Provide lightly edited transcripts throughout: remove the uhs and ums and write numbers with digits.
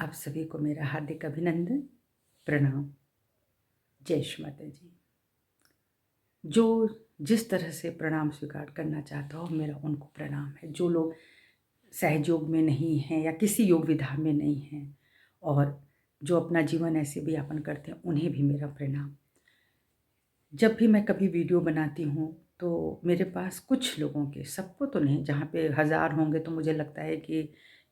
आप सभी को मेरा हार्दिक अभिनंदन, प्रणाम। जय श्री माता जी। जो जिस तरह से प्रणाम स्वीकार करना चाहता हो, मेरा उनको प्रणाम है। जो लोग सहयोग में नहीं हैं या किसी योग विधा में नहीं हैं और जो अपना जीवन ऐसे भी यापन करते हैं, उन्हें भी मेरा प्रणाम। जब भी मैं कभी वीडियो बनाती हूँ तो मेरे पास कुछ लोगों के, सबको तो नहीं, जहाँ पे 1000 होंगे तो मुझे लगता है कि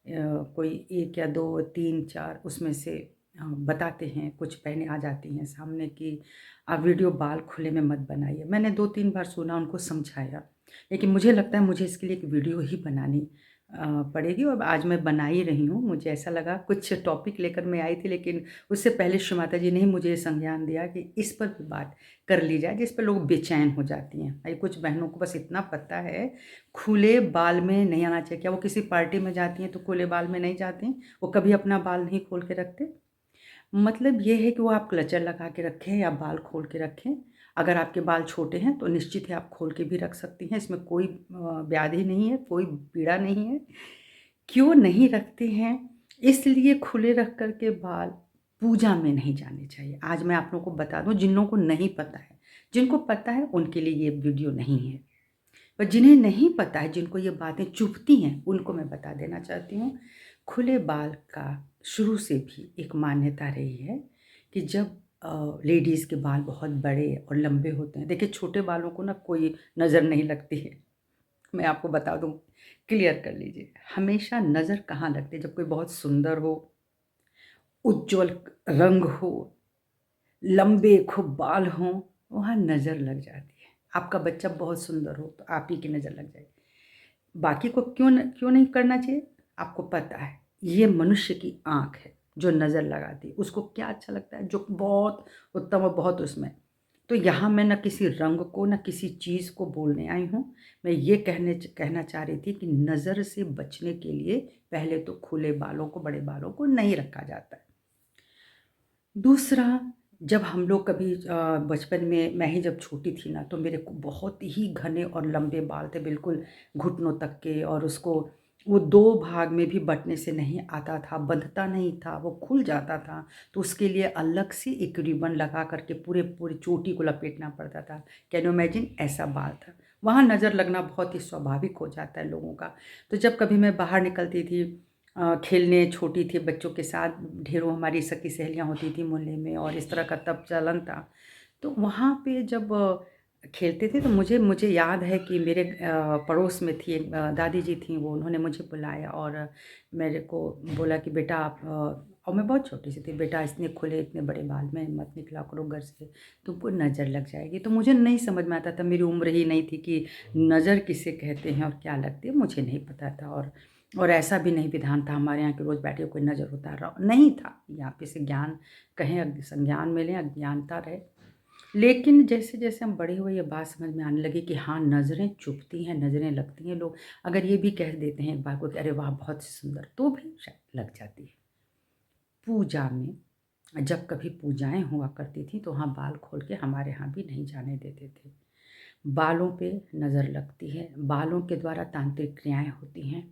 कोई 1 या 2, 3, 4 उसमें से बताते हैं, कुछ बहनें आ जाती हैं सामने कि आप वीडियो बाल खुले में मत बनाइए। मैंने 2-3 बार सुना, उनको समझाया, लेकिन मुझे लगता है मुझे इसके लिए एक वीडियो ही बनानी पड़ेगी और आज मैं बना ही रही हूँ। मुझे ऐसा लगा, कुछ टॉपिक लेकर मैं आई थी, लेकिन उससे पहले श्री माता जी ने ही मुझे ये संज्ञान दिया कि इस पर भी बात कर ली जाए, जिस पर लोग बेचैन हो जाती हैं। भाई कुछ बहनों को बस इतना पता है, खुले बाल में नहीं आना चाहिए। क्या वो किसी पार्टी में जाती हैं तो खुले बाल में नहीं जाती हैं? वो कभी अपना बाल नहीं खोल के रखते? मतलब ये है कि वो आप क्लचर लगा के रखें या बाल खोल के रखें। अगर आपके बाल छोटे हैं तो निश्चित है आप खोल के भी रख सकती हैं, इसमें कोई व्याधि नहीं है, कोई पीड़ा नहीं है। क्यों नहीं रखते हैं? इसलिए खुले रख कर के बाल पूजा में नहीं जाने चाहिए। आज मैं आप लोगों को बता दूं, जिन लोगों को नहीं पता है, जिनको पता है उनके लिए ये वीडियो नहीं है, पर जिन्हें नहीं पता है, जिनको ये बातें चुभती हैं, उनको मैं बता देना चाहती हूँ। खुले बाल का शुरू से भी एक मान्यता रही है कि जब लेडीज़ के बाल बहुत बड़े और लंबे होते हैं, देखिए छोटे बालों को ना कोई नज़र नहीं लगती है। मैं आपको बता दूं, क्लियर कर लीजिए, हमेशा नज़र कहाँ लगती है? जब कोई बहुत सुंदर हो, उज्जवल रंग हो, लंबे खूब बाल हों, वहाँ नज़र लग जाती है। आपका बच्चा बहुत सुंदर हो तो आप ही की नज़र लग जाएगी। बाकी को क्यों नहीं करना चाहिए? आपको पता है, ये मनुष्य की आँख है जो नज़र लगाती है। उसको क्या अच्छा लगता है? जो बहुत उत्तम और बहुत उसमें। तो यहाँ मैं ना किसी रंग को, ना किसी चीज़ को बोलने आई हूँ। मैं ये कहना चाह रही थी कि नज़र से बचने के लिए पहले तो खुले बालों को, बड़े बालों को नहीं रखा जाता है। दूसरा, जब हम लोग कभी बचपन में, मैं ही जब छोटी थी ना, तो मेरे को बहुत ही घने और लंबे बाल थे, बिल्कुल घुटनों तक के, और उसको वो 2 भाग में भी बँटने से नहीं आता था, बँधता नहीं था, वो खुल जाता था। तो उसके लिए अलग से एक रिबन लगा कर के पूरी चोटी को लपेटना पड़ता था। Can you imagine? ऐसा बाल था। वहाँ नज़र लगना बहुत ही स्वाभाविक हो जाता है लोगों का। तो जब कभी मैं बाहर निकलती थी खेलने, छोटी थी, बच्चों के साथ ढेरों हमारी सखी सहेलियाँ होती थी मोहल्ले में, और इस तरह का तब चलन था। तो वहाँ पे जब खेलते थे तो मुझे मुझे याद है कि मेरे पड़ोस में थी एक दादी जी थीं, वो उन्होंने मुझे बुलाया और मेरे को बोला कि बेटा आप और मैं बहुत छोटी सी थी, बेटा इतने खुले, इतने बड़े बाल में मत निकला करो घर से, तुमको नज़र लग जाएगी। तो मुझे नहीं समझ में आता था, मेरी उम्र ही नहीं थी कि नज़र किसे कहते हैं और क्या लगती है, मुझे नहीं पता था। और ऐसा भी नहीं विधान था हमारे यहाँ कि रोज़ बैठे कोई नज़र उतार रहा, नहीं था। यहाँ पे से ज्ञान कहें, संज्ञान मिले, अज्ञानता रहे। लेकिन जैसे-जैसे हम बड़े हुए, ये बात समझ में आने लगी कि हाँ, नज़रें चुभती हैं, नज़रें लगती हैं। लोग अगर ये भी कह देते हैं एक बार को कि अरे वाह! बहुत सुंदर, तो भी शायद लग जाती है। पूजा में, जब कभी पूजाएँ हुआ करती थी तो वहाँ बाल खोल के हमारे यहाँ भी नहीं जाने देते थे। बालों पे नज़र लगती है, बालों के द्वारा तांत्रिक क्रियाएँ होती हैं।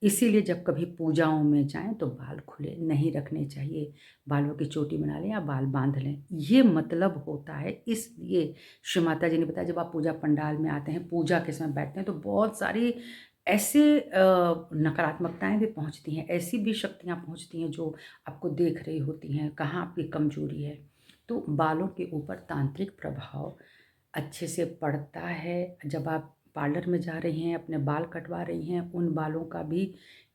इसीलिए जब कभी पूजाओं में जाएँ तो बाल खुले नहीं रखने चाहिए। बालों की चोटी बना लें या बाल बाँध लें, ये मतलब होता है। इसलिए श्री माता जी ने बताया, जब आप पूजा पंडाल में आते हैं, पूजा के समय बैठते हैं, तो बहुत सारी ऐसे नकारात्मकताएँ भी पहुँचती हैं, ऐसी भी शक्तियाँ पहुँचती हैं जो आपको देख रही होती हैं, कहाँ आपकी कमज़ोरी है। तो बालों के ऊपर तांत्रिक प्रभाव अच्छे से पड़ता है। जब आप पार्लर में जा रही हैं, अपने बाल कटवा रही हैं, उन बालों का भी,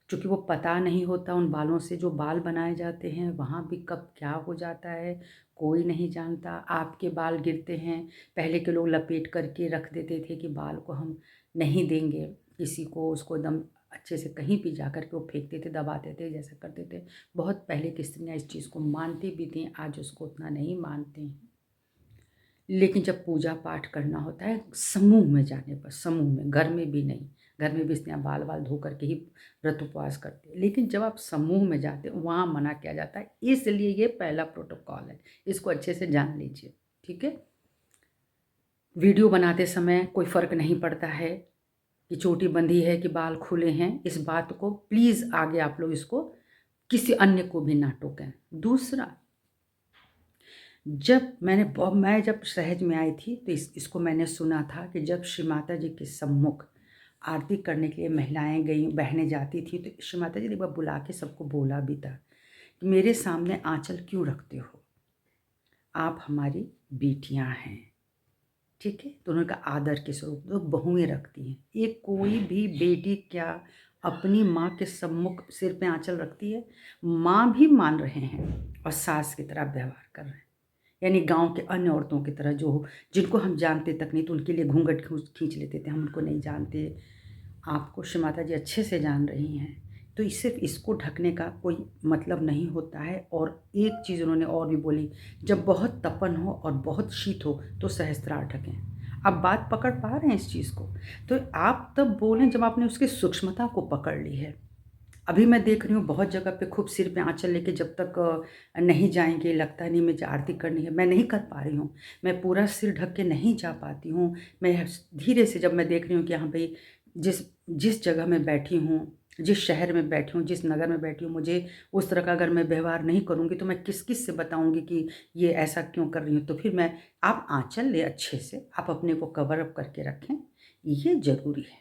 चूँकि वो पता नहीं होता, उन बालों से जो बाल बनाए जाते हैं, वहाँ भी कब क्या हो जाता है, कोई नहीं जानता। आपके बाल गिरते हैं, पहले के लोग लपेट करके रख देते थे कि बाल को हम नहीं देंगे किसी को, उसको एकदम अच्छे से कहीं भी जा कर के वो फेंकते थे, दबाते थे, जैसा करते थे। बहुत पहले की स्त्रियाँ इस चीज़ को मानती भी थीं, आज उसको उतना नहीं मानती हैं। लेकिन जब पूजा पाठ करना होता है समूह में जाने पर, समूह में, घर में भी नहीं, घर में भी स्त्रियाँ बाल वाल धो करके ही व्रत उपवास करती है, लेकिन जब आप समूह में जाते हो वहाँ मना किया जाता है। इसलिए ये पहला प्रोटोकॉल है, इसको अच्छे से जान लीजिए, ठीक है। वीडियो बनाते समय कोई फ़र्क नहीं पड़ता है कि चोटी बंधी है कि बाल खुले हैं, इस बात को प्लीज़ आगे आप लोग इसको किसी अन्य को भी ना टोकें। दूसरा, मैं जब सहज में आई थी तो इसको मैंने सुना था कि जब श्री माता जी के सम्मुख आरती करने के लिए महिलाएं गई, बहनें जाती थी, तो श्री माता जी ने एक बार बुला के सबको बोला भी था कि मेरे सामने आंचल क्यों रखते हो, आप हमारी बेटियां हैं, ठीक है। तो उन्होंने कहा आदर के स्वरूप तो बहुएं रखती हैं। एक कोई भी बेटी क्या अपनी माँ के सम्मुख सिर पे आंचल रखती है? माँ भी मान रहे हैं और सास की तरह व्यवहार कर रहे हैं, यानी गांव के अन्य औरतों की तरह, जो जिनको हम जानते तक नहीं, तो उनके लिए घूंघट खींच लेते थे, हम उनको नहीं जानते। आपको श्री माता जी अच्छे से जान रही हैं, तो सिर्फ इसको ढकने का कोई मतलब नहीं होता है। और एक चीज़ उन्होंने और भी बोली, जब बहुत तपन हो और बहुत शीत हो तो सहस्त्रार ढकें। आप बात पकड़ पा रहे हैं इस चीज़ को? तो आप तब बोलें जब आपने उसकी सूक्ष्मता को पकड़ ली है। अभी मैं देख रही हूँ बहुत जगह पे खूब सिर पे आँचल लेके जब तक नहीं जाएँगे, लगता नहीं मुझे आरती करनी है, मैं नहीं कर पा रही हूँ। मैं पूरा सिर ढक के नहीं जा पाती हूँ। मैं धीरे से जब मैं देख रही हूँ कि हाँ भई, जिस जिस जगह मैं बैठी हूँ, जिस शहर में बैठी हूँ, जिस नगर में बैठी हूँ, मुझे उस तरह का अगर मैं व्यवहार नहीं करूँगी तो मैं किस-किस से बताऊँगी कि ये ऐसा क्यों कर रही हूँ। तो फिर मैं आप आँचल लें अच्छे से, आप अपने को कवर अप करके रखें, ये ज़रूरी है।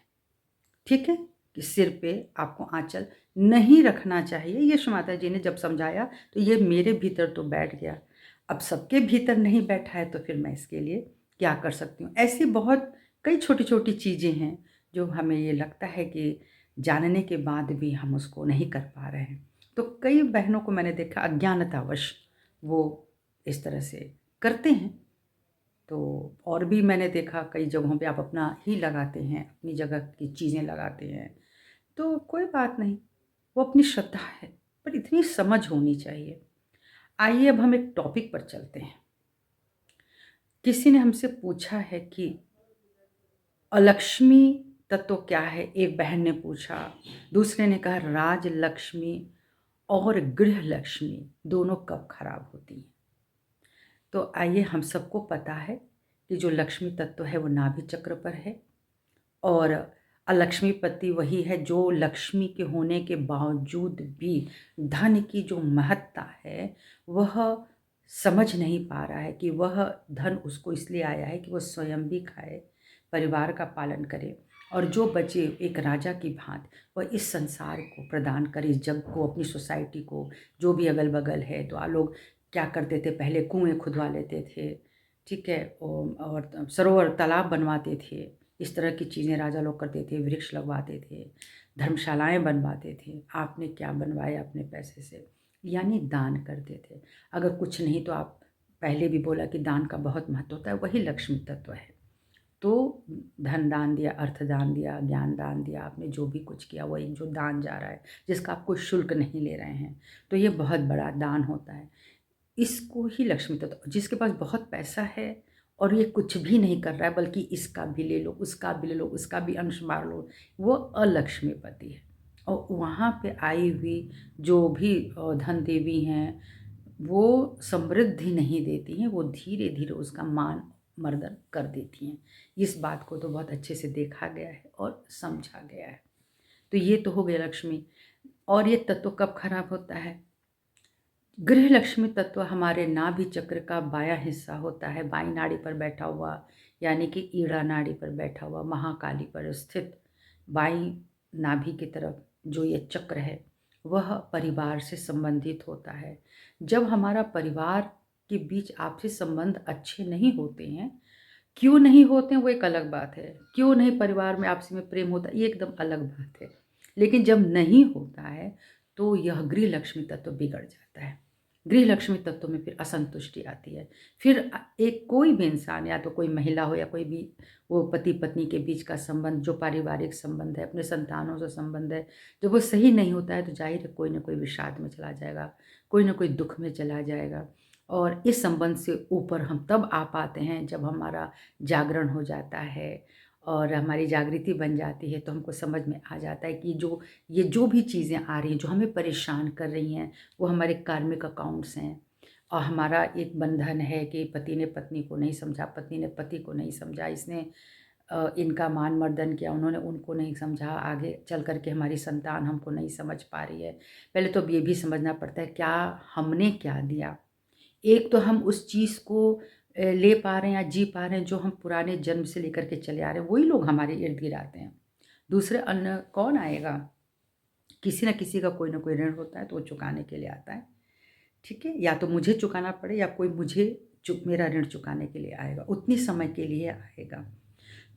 ठीक है? कि सिर पे आपको आँचल नहीं रखना चाहिए। ये श्री माता जी ने जब समझाया तो ये मेरे भीतर तो बैठ गया। अब सबके भीतर नहीं बैठा है तो फिर मैं इसके लिए क्या कर सकती हूँ? ऐसी बहुत कई छोटी-छोटी चीज़ें हैं जो हमें ये लगता है कि जानने के बाद भी हम उसको नहीं कर पा रहे हैं। तो कई बहनों को मैंने देखा अज्ञानतावश वो इस तरह से करते हैं। तो और भी मैंने देखा कई जगहों पे आप अपना ही लगाते हैं, अपनी जगह की चीज़ें लगाते हैं, तो कोई बात नहीं, वो अपनी श्रद्धा है, पर इतनी समझ होनी चाहिए। आइए अब हम एक टॉपिक पर चलते हैं। किसी ने हमसे पूछा है कि अलक्ष्मी तत्व क्या है? एक बहन ने पूछा, दूसरे ने कहा राजलक्ष्मी और गृह लक्ष्मी दोनों कब खराब होती हैं? तो आइए, हम सबको पता है कि जो लक्ष्मी तत्व है वो नाभि चक्र पर है, और अलक्ष्मीपति वही है जो लक्ष्मी के होने के बावजूद भी धन की जो महत्ता है वह समझ नहीं पा रहा है कि वह धन उसको इसलिए आया है कि वह स्वयं भी खाए, परिवार का पालन करे, और जो बचे एक राजा की भांति वह इस संसार को प्रदान करे, इस जग को, अपनी सोसाइटी को, जो भी अगल बगल है। तो लोग क्या करते थे, पहले कुएं खुदवा लेते थे, ठीक है, और सरोवर तालाब बनवाते थे, इस तरह की चीज़ें राजा लोग करते थे, वृक्ष लगवाते थे, धर्मशालाएँ बनवाते थे। आपने क्या बनवाया अपने पैसे से? यानी दान करते थे। अगर कुछ नहीं तो आप, पहले भी बोला कि दान का बहुत महत्व होता है, वही लक्ष्मी तत्व है। तो धन दान दिया, अर्थ दान दिया, ज्ञान दान दिया, आपने जो भी कुछ किया वो एक जो दान जा रहा है, जिसका आप कोई शुल्क नहीं ले रहे हैं, तो ये बहुत बड़ा दान होता है। इसको ही लक्ष्मी तत्व, जिसके पास बहुत पैसा है और ये कुछ भी नहीं कर रहा है, बल्कि इसका भी ले लो, उसका भी ले लो, उसका भी अंश मार लो, वो अलक्ष्मीपति है। और वहाँ पे आई हुई जो भी धन देवी हैं, वो समृद्धि नहीं देती हैं, वो धीरे धीरे उसका मान मर्दन कर देती हैं। इस बात को तो बहुत अच्छे से देखा गया है और समझा गया है। तो ये तो हो गया लक्ष्मी। और ये तत्व कब खराब होता है? गृह लक्ष्मी तत्व हमारे नाभि चक्र का बायां हिस्सा होता है, बाईं नाड़ी पर बैठा हुआ, यानी कि ईड़ा नाड़ी पर बैठा हुआ, महाकाली पर स्थित बाईं नाभि की तरफ जो ये चक्र है वह परिवार से संबंधित होता है। जब हमारा परिवार के बीच आपसी संबंध अच्छे नहीं होते हैं, क्यों नहीं होते हैं वो एक अलग बात है, क्यों नहीं परिवार में आपसी में प्रेम होता है ये एकदम अलग बात है, लेकिन जब नहीं होता है तो यह गृह लक्ष्मी तत्व बिगड़ जाता है। गृह लक्ष्मी तत्व में फिर असंतुष्टि आती है। फिर एक कोई भी इंसान, या तो कोई महिला हो या कोई भी, वो पति पत्नी के बीच का संबंध, जो पारिवारिक संबंध है, अपने संतानों से संबंध है, जब वो सही नहीं होता है तो जाहिर है कोई ना कोई विषाद में चला जाएगा, कोई ना कोई दुख में चला जाएगा। और इस संबंध से ऊपर हम तब आ पाते हैं जब हमारा जागरण हो जाता है और हमारी जागृति बन जाती है, तो हमको समझ में आ जाता है कि ये जो भी चीज़ें आ रही हैं, जो हमें परेशान कर रही हैं, वो हमारे कार्मिक अकाउंट्स हैं। और हमारा एक बंधन है कि पति ने पत्नी को नहीं समझा, पत्नी ने पति को नहीं समझा, इसने इनका मान मर्दन किया, उन्होंने उनको नहीं समझा, आगे चल कर के हमारी संतान हमको नहीं समझ पा रही है। पहले तो अब ये भी समझना पड़ता है क्या हमने क्या दिया। एक तो हम उस चीज़ को ले पा रहे हैं या जी पा रहे हैं जो हम पुराने जन्म से लेकर के चले आ रहे हैं, वही लोग हमारे इर्द-गिर्द आते हैं। दूसरे अन्य कौन आएगा? किसी न किसी का कोई न कोई ऋण होता है तो वो चुकाने के लिए आता है, ठीक है? या तो मुझे चुकाना पड़े या कोई मुझे मेरा ऋण चुकाने के लिए आएगा, उतनी समय के लिए आएगा।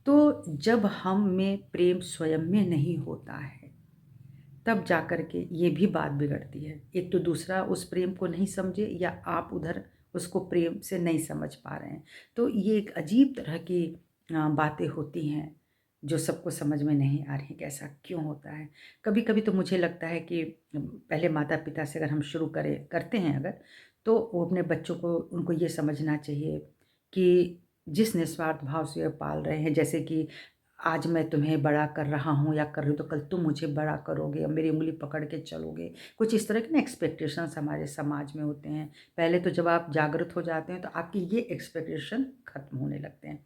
तो जब हम में प्रेम स्वयं में नहीं होता है, तब जाकर के ये भी बात बिगड़ती है। एक तो दूसरा उस प्रेम को नहीं समझे या आप उधर उसको प्रेम से नहीं समझ पा रहे हैं। तो ये एक अजीब तरह की बातें होती हैं, जो सबको समझ में नहीं आ रही कि ऐसा क्यों होता है। कभी-कभी तो मुझे लगता है कि पहले माता-पिता से अगर हम शुरू करते हैं अगर, तो वो अपने बच्चों को उनको ये समझना चाहिए कि जिस निस्वार्थ भाव से वो पाल रहे हैं, जैसे कि आज मैं तुम्हें बड़ा कर रहा हूँ या कर रही हूँ तो कल तुम मुझे बड़ा करोगे और मेरी उँगली पकड़ के चलोगे। कुछ इस तरह के ना एक्सपेक्टेशंस हमारे समाज में होते हैं। पहले तो जब आप जागृत हो जाते हैं तो आपकी ये एक्सपेक्टेशन ख़त्म होने लगते हैं।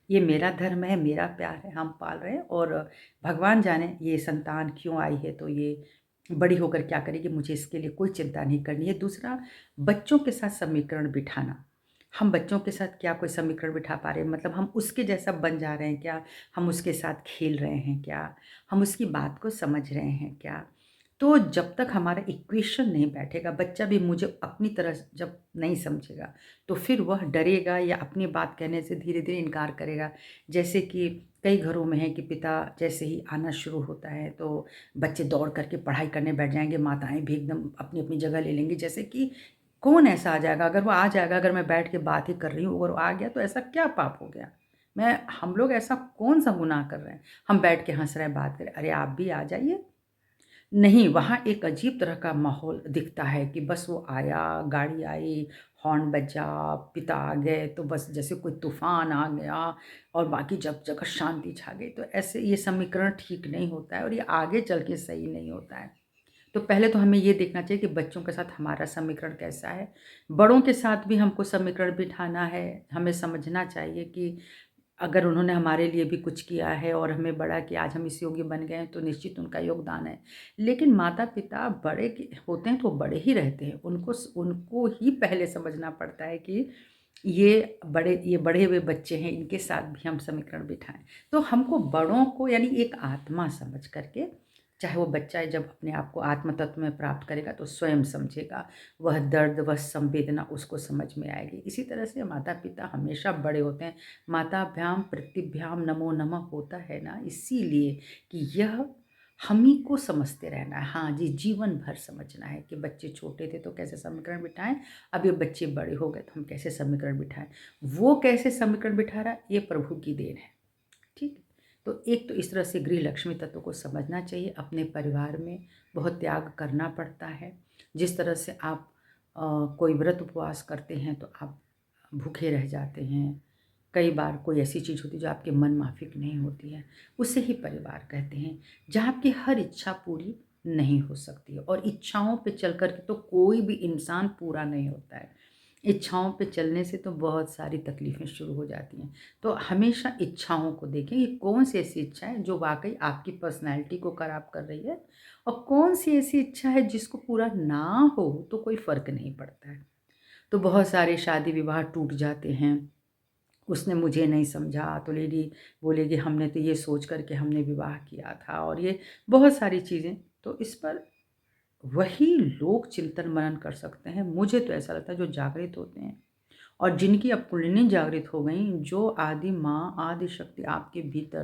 ये मेरा धर्म है, मेरा प्यार है, हम पाल रहे हैं और भगवान जाने ये संतान क्यों आई है, तो ये बड़ी होकर क्या करेगी, मुझे इसके लिए कोई चिंता नहीं करनी है। दूसरा, बच्चों के साथ समीकरण बिठाना। हम बच्चों के साथ क्या कोई समीकरण बिठा पा रहे हैं? मतलब हम उसके जैसा बन जा रहे हैं क्या? हम उसके साथ खेल रहे हैं क्या? हम उसकी बात को समझ रहे हैं क्या? तो जब तक हमारा इक्वेशन नहीं बैठेगा, बच्चा भी मुझे अपनी तरह जब नहीं समझेगा, तो फिर वह डरेगा या अपनी बात कहने से धीरे-धीरे इनकार करेगा। जैसे कि कई घरों में है कि पिता जैसे ही आना शुरू होता है, तो बच्चे दौड़ करके पढ़ाई करने बैठ जाएँगे, माताएँ भी एकदम अपनी-अपनी जगह ले लेंगी। जैसे कि कौन ऐसा आ जाएगा? अगर वो आ जाएगा, अगर मैं बैठ के बात ही कर रही हूँ, अगर वो आ गया तो ऐसा क्या पाप हो गया? हम लोग ऐसा कौन-सा गुनाह कर रहे हैं? हम बैठ के हँस रहे हैं, बात कर रहे हैं, अरे आप भी आ जाइए। नहीं, वहाँ एक अजीब तरह का माहौल दिखता है कि बस वो आया, गाड़ी आई, हॉर्न बजा, पिता आ गए, तो बस जैसे कोई तूफ़ान आ गया और बाकी जब जगह शांति छा गई। तो ऐसे ये समीकरण ठीक नहीं होता है और ये आगे चल के सही नहीं होता है। तो पहले तो हमें ये देखना चाहिए कि बच्चों के साथ हमारा समीकरण कैसा है। बड़ों के साथ भी हमको समीकरण बिठाना है। हमें समझना चाहिए कि अगर उन्होंने हमारे लिए भी कुछ किया है और हमें बड़ा किया, आज हम इस योग्य बन गए हैं, तो निश्चित उनका योगदान है। लेकिन माता-पिता बड़े के होते हैं तो बड़े ही रहते हैं। उनको ही पहले समझना पड़ता है कि ये बढ़े हुए बच्चे हैं, इनके साथ भी हम समीकरण बिठाएँ। तो हमको बड़ों को यानी एक आत्मा समझ कर के, चाहे वो बच्चा जब अपने आप को आत्म तत्व में प्राप्त करेगा तो स्वयं समझेगा। वह दर्द, वह संवेदना उसको समझ में आएगी। इसी तरह से माता-पिता हमेशा बड़े होते हैं। माताभ्याम प्रतिभ्याम नमो नमः होता है ना इसीलिए कि यह हम ही को समझते रहना है। हाँ जी, जीवन भर समझना है कि बच्चे छोटे थे तो कैसे समीकरण बिठाएँ, अब ये बच्चे बड़े हो गए तो हम कैसे समीकरण बिठाएँ। वो कैसे समीकरण बिठा रहा है, ये प्रभु की देन है। ठीक है? तो एक तो इस तरह से गृह लक्ष्मी तत्व को समझना चाहिए। अपने परिवार में बहुत त्याग करना पड़ता है। जिस तरह से आप कोई व्रत उपवास करते हैं तो आप भूखे रह जाते हैं। कई बार कोई ऐसी चीज़ होती है जो आपके मन माफ़िक नहीं होती है, उसे ही परिवार कहते हैं। जहाँ आपकी हर इच्छा पूरी नहीं हो सकती है और इच्छाओं पे चल कर के तो कोई भी इंसान पूरा नहीं होता है। इच्छाओं पे चलने से तो बहुत सारी तकलीफ़ें शुरू हो जाती हैं। तो हमेशा इच्छाओं को देखें कि कौन-सी ऐसी इच्छा है जो वाक़ई आपकी पर्सनैलिटी को ख़राब कर रही है और कौन-सी ऐसी इच्छा है जिसको पूरा ना हो तो कोई फ़र्क नहीं पड़ता है। तो बहुत सारे शादी-विवाह टूट जाते हैं। उसने मुझे नहीं समझा तो लेडी बोलेगी हमने तो ये सोच कर के हमने विवाह किया था और ये बहुत सारी चीज़ें। तो इस पर वही लोग चिंतन मनन कर सकते हैं। मुझे तो ऐसा लगता है जो जागृत होते हैं और जिनकी अब कुंडलिनी जागृत हो गई, जो आदि माँ, आदि शक्ति आपके भीतर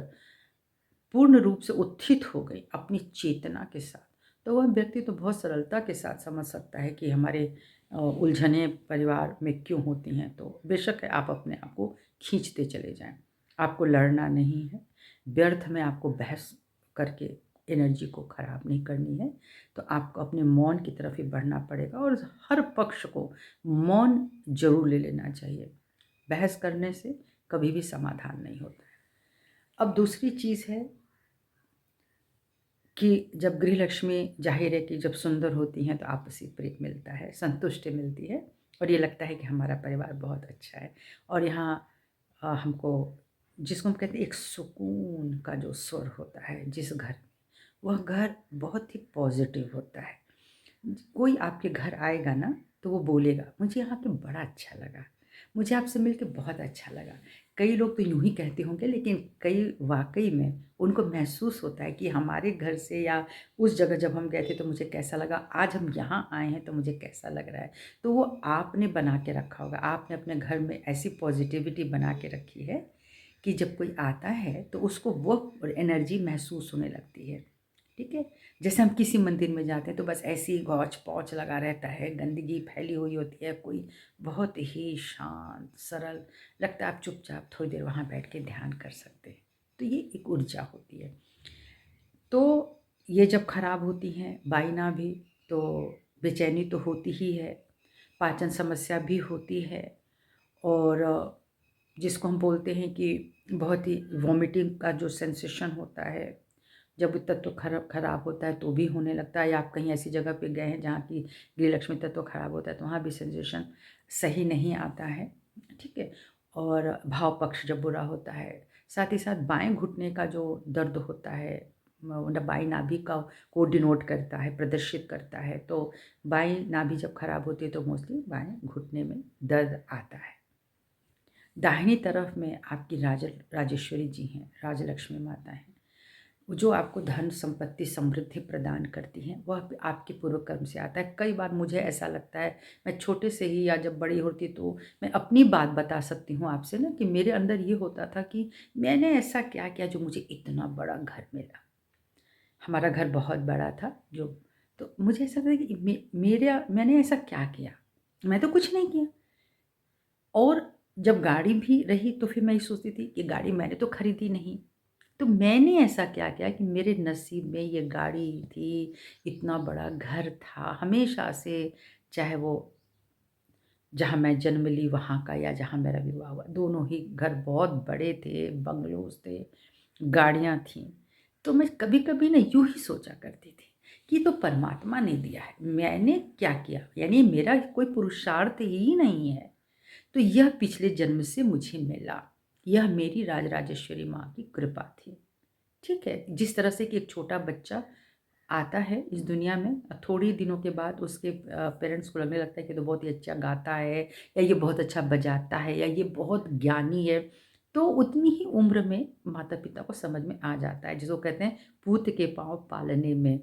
पूर्ण रूप से उत्थित हो गई अपनी चेतना के साथ, तो वह व्यक्ति तो बहुत सरलता के साथ समझ सकता है कि हमारे उलझनें परिवार में क्यों होती हैं। तो बेशक है आप अपने आप को खींचते चले जाएँ। आपको लड़ना नहीं है, व्यर्थ में आपको बहस करके एनर्जी को ख़राब नहीं करनी है। तो आपको अपने मौन की तरफ ही बढ़ना पड़ेगा और हर पक्ष को मौन ज़रूर ले लेना चाहिए। बहस करने से कभी भी समाधान नहीं होता है। अब दूसरी चीज़ है कि जब गृहलक्ष्मी ज़ाहिर है कि जब सुंदर होती हैं तो आपसी प्रेम मिलता है, संतुष्टि मिलती है और ये लगता है कि हमारा परिवार बहुत अच्छा है और यहाँ हमको जिसको हम कहते हैं एक सुकून का जो स्वर होता है जिस घर में, वह घर बहुत ही पॉजिटिव होता है। कोई आपके घर आएगा ना तो वो बोलेगा मुझे यहाँ पे बड़ा अच्छा लगा, मुझे आपसे मिलके बहुत अच्छा लगा। कई लोग तो यूं ही कहते होंगे, लेकिन कई वाकई में उनको महसूस होता है कि हमारे घर से या उस जगह जब हम गए थे तो मुझे कैसा लगा, आज हम यहाँ आए हैं तो मुझे कैसा लग रहा है। तो वो आपने बना के रखा होगा, आपने अपने घर में ऐसी पॉजिटिविटी बना के रखी है कि जब कोई आता है तो उसको वो एनर्जी महसूस होने लगती है। ठीक है। जैसे हम किसी मंदिर में जाते हैं तो बस ऐसे ही गौच पौच लगा रहता है, गंदगी फैली हुई होती है, कोई बहुत ही शांत सरल लगता है, आप चुपचाप थोड़ी देर वहाँ बैठ के ध्यान कर सकते हैं। तो ये एक ऊर्जा होती है। तो ये जब खराब होती हैं बाइना भी, तो बेचैनी तो होती ही है, पाचन समस्या भी होती है, और जिसको हम बोलते हैं कि बहुत ही वॉमिटिंग का जो सेंसेशन होता है, जब तत्व खराब होता है तो भी होने लगता है, या आप कहीं ऐसी जगह पे गए हैं जहाँ की गृह लक्ष्मी तत्व खराब होता है तो वहाँ भी सेंसेशन सही नहीं आता है। ठीक है। और भाव पक्ष जब बुरा होता है, साथ ही साथ बाएं घुटने का जो दर्द होता है, बाई नाभि का को डिनोट करता है, प्रदर्शित करता है। तो बाई नाभि जब खराब होती है तो मोस्टली बाएं घुटने में दर्द आता है। दाहिनी तरफ में आपकी राजेश्वरी जी हैं, राजलक्ष्मी माता हैं, जो आपको धन संपत्ति समृद्धि प्रदान करती हैं, वह आपके पूर्व कर्म से आता है। कई बार मुझे ऐसा लगता है, मैं छोटे से ही या जब बड़ी होती तो मैं अपनी बात बता सकती हूँ आपसे ना, कि मेरे अंदर ये होता था कि मैंने ऐसा क्या किया जो मुझे इतना बड़ा घर मिला। हमारा घर बहुत बड़ा था, जो तो मुझे ऐसा था कि मैंने ऐसा क्या किया, मैं तो कुछ नहीं किया। और जब गाड़ी भी रही तो फिर मैं ये सोचती थी कि गाड़ी मैंने तो खरीदी नहीं, तो मैंने ऐसा क्या किया कि मेरे नसीब में ये गाड़ी थी, इतना बड़ा घर था हमेशा से, चाहे वो जहाँ मैं जन्म ली वहाँ का या जहाँ मेरा विवाह हुआ, दोनों ही घर बहुत बड़े थे, बंगलोज थे, गाड़ियाँ थीं। तो मैं कभी-कभी ना यूँ ही सोचा करती थी कि ये तो परमात्मा ने दिया है, मैंने क्या किया? यानी मेरा कोई पुरुषार्थ ही नहीं है। तो यह पिछले जन्म से मुझे मिला, यह मेरी राजराजेश्वरी माँ की कृपा थी। ठीक है। जिस तरह से कि एक छोटा बच्चा आता है इस दुनिया में, थोड़ी दिनों के बाद उसके पेरेंट्स को लगने लगता है कि तो बहुत ही अच्छा गाता है, या ये बहुत अच्छा बजाता है, या ये बहुत ज्ञानी है, तो उतनी ही उम्र में माता पिता को समझ में आ जाता है, जिसको कहते हैं पूत के पाँव पालने में।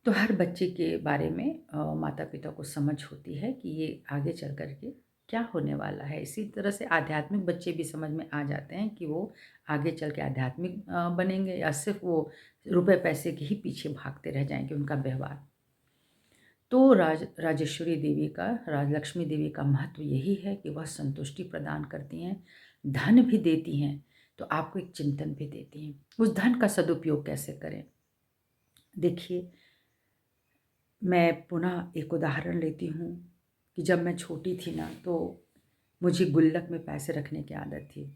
तो हर बच्चे के बारे में माता पिता को समझ होती है कि ये आगे चल कर के क्या होने वाला है। इसी तरह से आध्यात्मिक बच्चे भी समझ में आ जाते हैं कि वो आगे चल के आध्यात्मिक बनेंगे, या सिर्फ वो रुपए पैसे के ही पीछे भागते रह जाएंगे उनका व्यवहार। तो राजेश्वरी देवी का, राजलक्ष्मी देवी का महत्व यही है कि वह संतुष्टि प्रदान करती हैं, धन भी देती हैं, तो आपको एक चिंतन भी देती हैं। उस धन का सदुपयोग कैसे करें? देखिए, मैं पुनः एक उदाहरण लेती हूँ कि जब मैं छोटी थी ना, तो मुझे गुल्लक में पैसे रखने की आदत थी।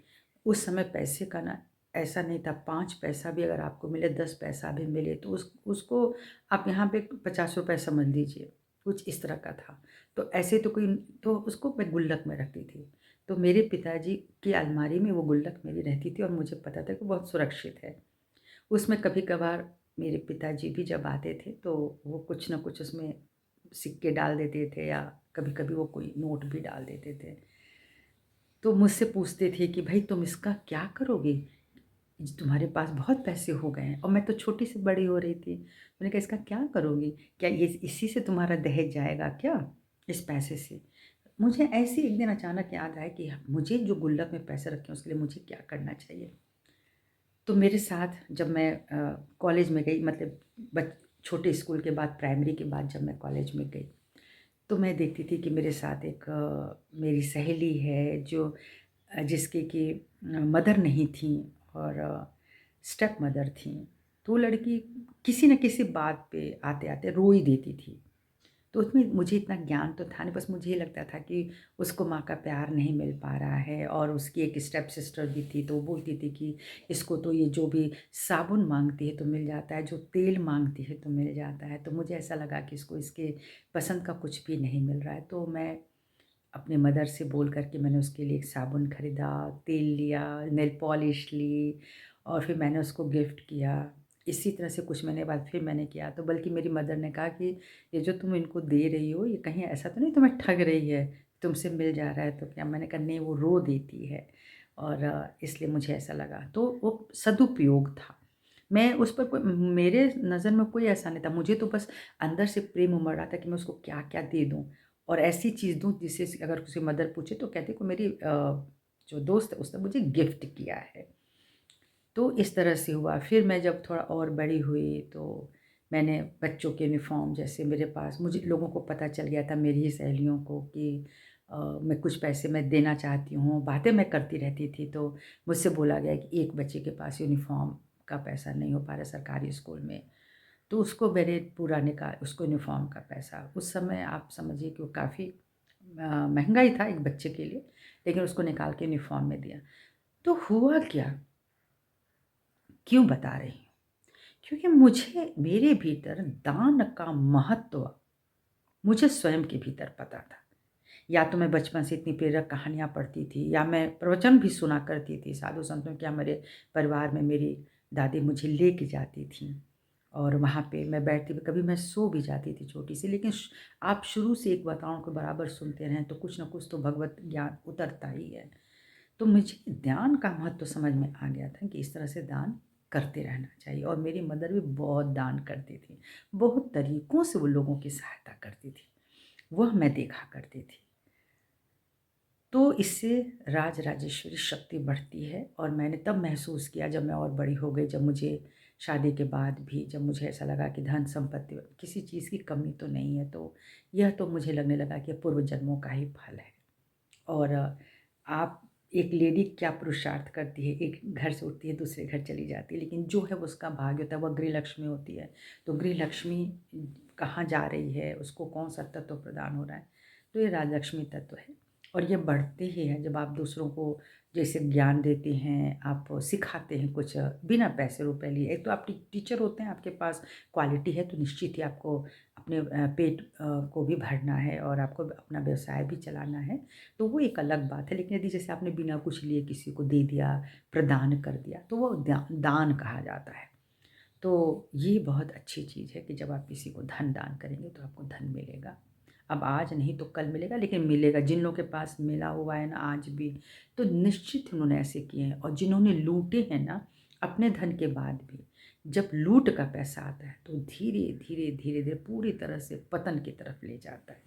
उस समय पैसे का ना ऐसा नहीं था, 5 पैसा भी अगर आपको मिले, 10 पैसा भी मिले तो उसको आप यहाँ पे 50 रुपए समझ लीजिए, कुछ इस तरह का था। तो ऐसे तो कोई, तो उसको मैं गुल्लक में रखती थी। तो मेरे पिताजी की अलमारी में वो गुल्लक मेरी रहती थी और मुझे पता था कि बहुत सुरक्षित है। उसमें कभी-कभार मेरे पिताजी भी जब आते थे तो वो कुछ न कुछ उसमें सिक्के डाल देते थे, या कभी-कभी वो कोई नोट भी डाल देते थे। तो मुझसे पूछते थे कि भाई तुम इसका क्या करोगी? तुम्हारे पास बहुत पैसे हो गए हैं, और मैं तो छोटी से बड़ी हो रही थी। मैंने कहा इसका क्या करोगी? क्या ये इसी से तुम्हारा दहेज जाएगा क्या? इस पैसे से? मुझे ऐसे ही एक दिन अचानक याद आया कि मुझे जो गुल्लक में पैसे रखे हैं उसके लिए मुझे क्या करना चाहिए? तो मेरे साथ जब मैं कॉलेज में गई, मतलब बच छोटे स्कूल के बाद, प्राइमरी के बाद जब मैं कॉलेज में गई, तो मैं देखती थी कि मेरे साथ एक मेरी सहेली है जो जिसकी कि मदर नहीं थी, और स्टेप मदर थी। तो वो लड़की किसी न किसी बात पे आते-आते रो ही देती थी। तो उसमें मुझे इतना ज्ञान तो था नहीं, बस मुझे ये लगता था कि उसको माँ का प्यार नहीं मिल पा रहा है, और उसकी एक स्टेप सिस्टर भी थी, तो वो बोलती थी कि इसको तो ये जो भी साबुन माँगती है तो मिल जाता है, जो तेल माँगती है तो मिल जाता है। तो मुझे ऐसा लगा कि इसको इसके पसंद का कुछ भी नहीं मिल रहा है। तो मैं अपने मदर से बोल कर के मैंने उसके लिए एक साबुन ख़रीदा, तेल लिया, नेल पॉलिश ली और फिर मैंने उसको गिफ्ट किया। इसी तरह से कुछ महीने बाद फिर मैंने किया, तो बल्कि मेरी मदर ने कहा कि ये जो तुम इनको दे रही हो, ये कहीं ऐसा तो नहीं तुम्हें ठग रही है, तुमसे मिल जा रहा है तो क्या? मैंने कहा नहीं, वो रो देती है और इसलिए मुझे ऐसा लगा। तो वो सदुपयोग था। मैं उस पर कोई, मेरे नज़र में कोई ऐसा नहीं था, मुझे तो बस अंदर से प्रेम उमड़ रहा था कि मैं उसको क्या-क्या दे दूँ और ऐसी चीज़ दूँ जिससे अगर किसी मदर पूछे तो कहते को मेरी जो दोस्त है उसने मुझे गिफ्ट किया है। तो इस तरह से हुआ। फिर मैं जब थोड़ा और बड़ी हुई तो मैंने बच्चों के यूनिफ़ॉर्म, जैसे मेरे पास, मुझे लोगों को पता चल गया था, मेरी ही सहेलियों को, कि मैं कुछ पैसे मैं देना चाहती हूँ, बातें मैं करती रहती थी, तो मुझसे बोला गया कि एक बच्चे के पास यूनिफ़ॉर्म का पैसा नहीं हो पा रहा है सरकारी स्कूल में। तो उसको मैंने पूरा निकाल, उसको यूनिफ़ॉर्म का पैसा, उस समय आप समझिए कि वो काफ़ी महँगा ही था एक बच्चे के लिए, लेकिन उसको निकाल के यूनिफ़ॉर्म में दिया। तो हुआ क्या, क्यों बता रही हूँ? क्योंकि मुझे, मेरे भीतर दान का महत्व मुझे स्वयं के भीतर पता था। या तो मैं बचपन से इतनी प्रेरक कहानियाँ पढ़ती थी, या मैं प्रवचन भी सुना करती थी साधु संतों के। हमारे परिवार में मेरी दादी मुझे लेके जाती थीं और वहाँ पे मैं बैठती, कभी मैं सो भी जाती थी छोटी सी, लेकिन आप शुरू से एक बाताओं को बराबर सुनते रहें तो कुछ ना कुछ तो भगवत ज्ञान उतरता ही है। तो मुझे दान का महत्व समझ में आ गया था कि इस तरह से दान करते रहना चाहिए, और मेरी मदर भी बहुत दान करती थी। बहुत तरीकों से वो लोगों की सहायता करती थी, वह मैं देखा करती थी। तो इससे राजराजेश्वरी शक्ति बढ़ती है, और मैंने तब महसूस किया जब मैं और बड़ी हो गई, जब मुझे शादी के बाद भी जब मुझे ऐसा लगा कि धन संपत्ति किसी चीज़ की कमी तो नहीं है, तो यह तो मुझे लगने लगा कि पूर्व जन्मों का ही फल है। और आप, एक लेडी क्या पुरुषार्थ करती है, एक घर से उठती है दूसरे घर चली जाती है, लेकिन जो है वो उसका भाग्य होता है, वह गृह लक्ष्मी होती है। तो गृह लक्ष्मी कहाँ जा रही है, उसको कौन सा तत्व प्रदान हो रहा है, तो ये राजलक्ष्मी तत्व है। और ये बढ़ते ही है जब आप दूसरों को जैसे ज्ञान देते हैं, आप सिखाते हैं कुछ बिना पैसे रुपए लिए। एक तो आप टीचर होते हैं, आपके पास क्वालिटी है, तो निश्चित ही आपको अपने पेट को भी भरना है और आपको अपना व्यवसाय भी चलाना है, तो वो एक अलग बात है। लेकिन यदि जैसे आपने बिना कुछ लिए किसी को दे दिया, प्रदान कर दिया, तो वो दान कहा जाता है। तो ये बहुत अच्छी चीज़ है कि जब आप किसी को धन दान करेंगे तो आपको धन मिलेगा। अब आज नहीं तो कल मिलेगा, लेकिन मिलेगा। जिन लोगों के पास मिला हुआ है ना आज भी, तो निश्चित उन्होंने ऐसे किए हैं। और जिन्होंने लूटे हैं ना अपने धन के बाद भी, जब लूट का पैसा आता है तो धीरे धीरे धीरे धीरे पूरी तरह से पतन की तरफ ले जाता है।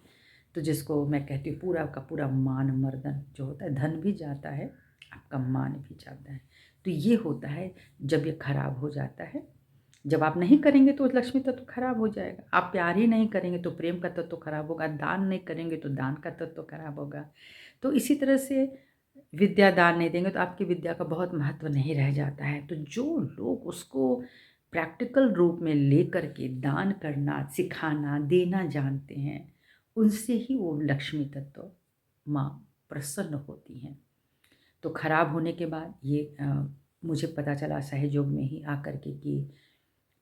तो जिसको मैं कहती हूँ पूरा का पूरा मान मर्दन जो होता है, धन भी जाता है, आपका मान भी जाता है। तो ये होता है जब ये खराब हो जाता है। जब आप नहीं करेंगे तो लक्ष्मी तत्व खराब हो जाएगा। आप प्यार ही नहीं करेंगे तो प्रेम का तत्व खराब होगा। दान नहीं करेंगे तो दान का तत्व खराब होगा। तो इसी तरह से विद्या दान नहीं देंगे तो आपकी विद्या का बहुत महत्व नहीं रह जाता है। तो जो लोग उसको प्रैक्टिकल रूप में लेकर के दान करना, सिखाना, देना जानते हैं, उनसे ही वो लक्ष्मी तत्व माँ प्रसन्न होती हैं। तो खराब होने के बाद ये मुझे पता चला सहयोग में ही आकर के कि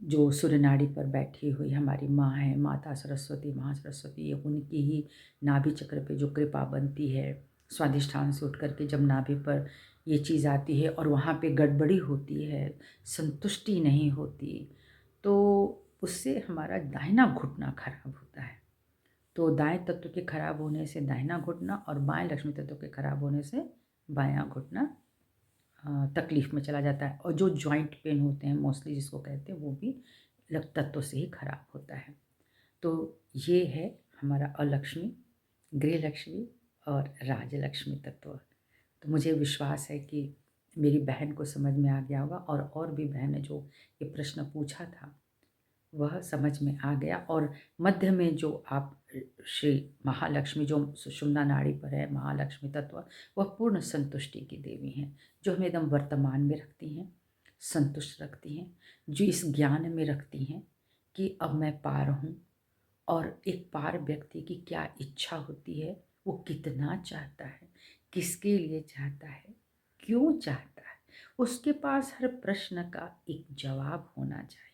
जो सूर्य नाड़ी पर बैठी हुई हमारी माँ है, माता सरस्वती, महासरस्वती, ये उनकी ही नाभि चक्र पे जो कृपा बनती है, स्वादिष्ठान से उठ कर के जब नाभि पर ये चीज़ आती है और वहाँ पे गड़बड़ी होती है, संतुष्टि नहीं होती, तो उससे हमारा दाहिना घुटना खराब होता है। तो दाएँ तत्व के खराब होने से दाहिना घुटना, और बाएँ लक्ष्मी तत्व के खराब होने से बायाँ घुटना तकलीफ़ में चला जाता है। और जो जॉइंट पेन होते हैं मोस्टली जिसको कहते हैं, वो भी लक तत्व से ही खराब होता है। तो ये है हमारा अलक्ष्मी, गृहलक्ष्मी और राजलक्ष्मी तत्व। तो मुझे विश्वास है कि मेरी बहन को समझ में आ गया होगा, और भी बहन ने जो ये प्रश्न पूछा था वह समझ में आ गया। और मध्य में जो आप श्री महालक्ष्मी जो सुषुम्ना नाड़ी पर है, महालक्ष्मी तत्व, वह पूर्ण संतुष्टि की देवी हैं, जो हमें एकदम वर्तमान में रखती हैं, संतुष्ट रखती हैं, जो इस ज्ञान में रखती हैं कि अब मैं पार हूँ, और एक पार व्यक्ति की क्या इच्छा होती है, वो कितना चाहता है, किसके लिए चाहता है, क्यों चाहता है, उसके पास हर प्रश्न का एक जवाब होना चाहिए,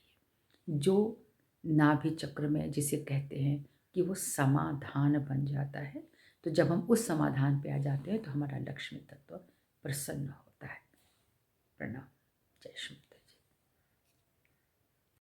जो नाभि चक्र में जिसे कहते हैं कि वो समाधान बन जाता है, तो जब हम उस समाधान पे आ जाते हैं तो हमारा लक्ष्मी तत्व प्रसन्न होता है। प्रणाम। जय श्री